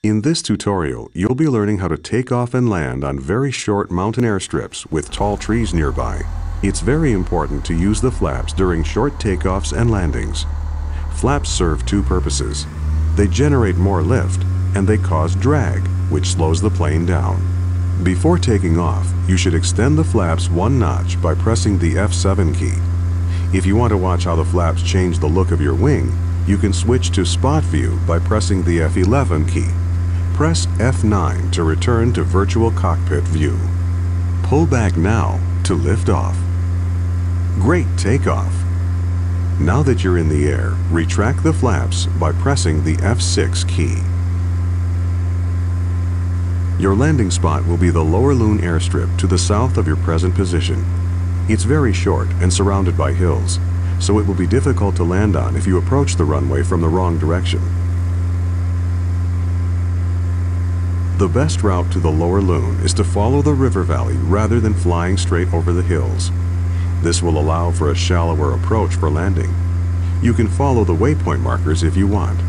In this tutorial, you'll be learning how to take off and land on very short mountain airstrips with tall trees nearby. It's very important to use the flaps during short takeoffs and landings. Flaps serve two purposes. They generate more lift, and they cause drag, which slows the plane down. Before taking off, you should extend the flaps one notch by pressing the F7 key. If you want to watch how the flaps change the look of your wing, you can switch to spot view by pressing the F11 key. Press F9 to return to virtual cockpit view. Pull back now to lift off. Great takeoff! Now that you're in the air, retract the flaps by pressing the F6 key. Your landing spot will be the Lower Loon airstrip to the south of your present position. It's very short and surrounded by hills, so it will be difficult to land on if you approach the runway from the wrong direction. The best route to the Lower Loon is to follow the river valley rather than flying straight over the hills. This will allow for a shallower approach for landing. You can follow the waypoint markers if you want.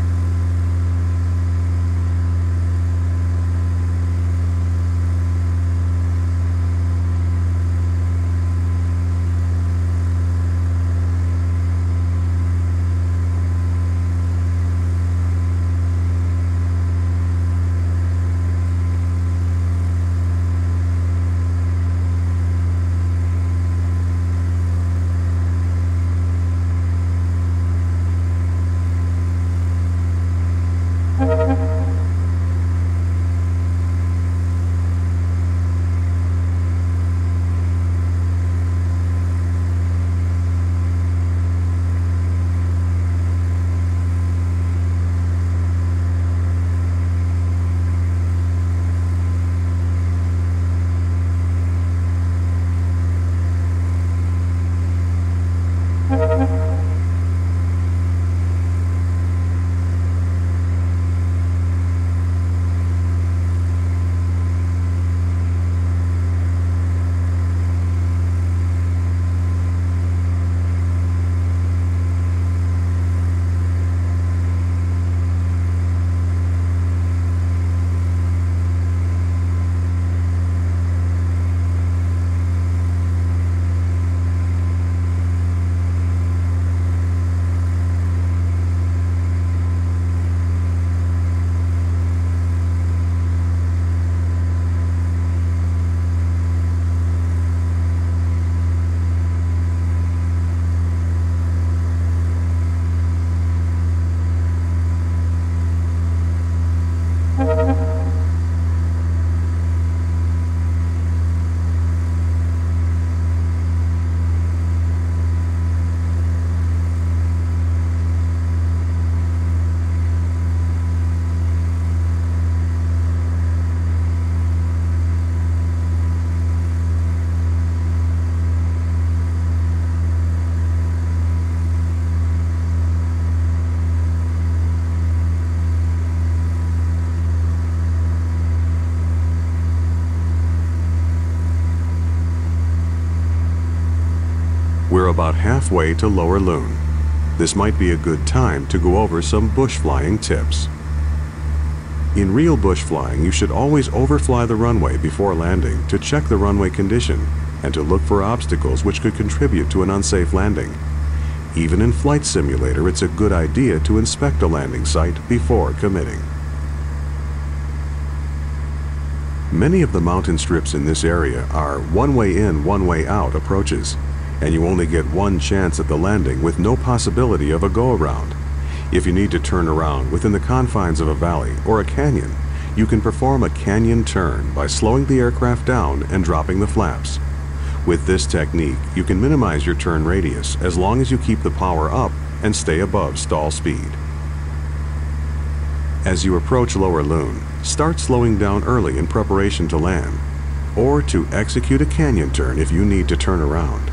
We're about halfway to Lower Loon. This might be a good time to go over some bush flying tips. In real bush flying, you should always overfly the runway before landing to check the runway condition and to look for obstacles which could contribute to an unsafe landing. Even in Flight Simulator, it's a good idea to inspect a landing site before committing. Many of the mountain strips in this area are one-way in, one-way out approaches, and you only get one chance at the landing with no possibility of a go-around. If you need to turn around within the confines of a valley or a canyon, you can perform a canyon turn by slowing the aircraft down and dropping the flaps. With this technique, you can minimize your turn radius as long as you keep the power up and stay above stall speed. As you approach Lower Loon, start slowing down early in preparation to land, or to execute a canyon turn if you need to turn around.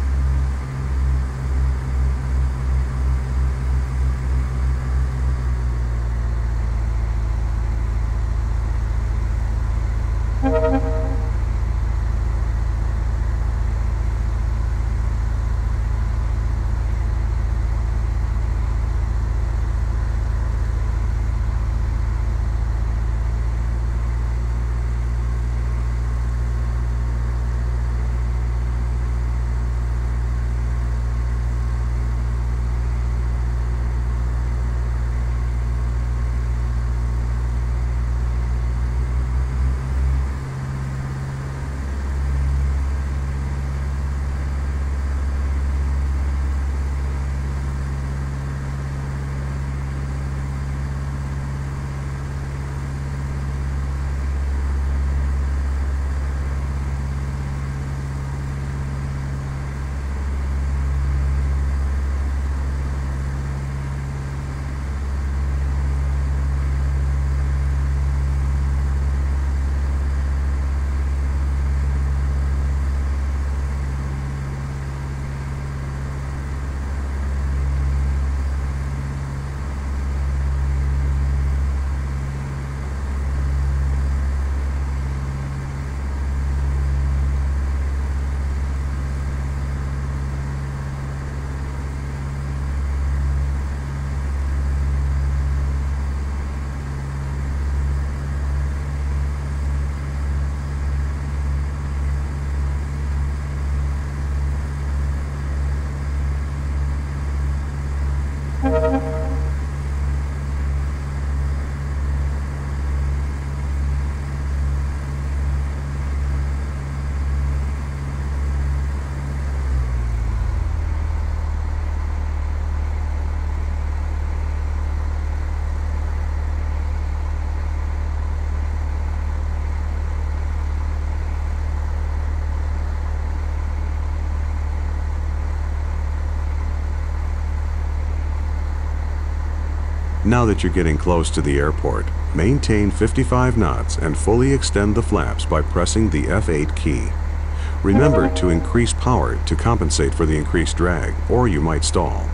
Now that you're getting close to the airport, maintain 55 knots and fully extend the flaps by pressing the F8 key. Remember to increase power to compensate for the increased drag, or you might stall.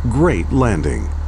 Great landing!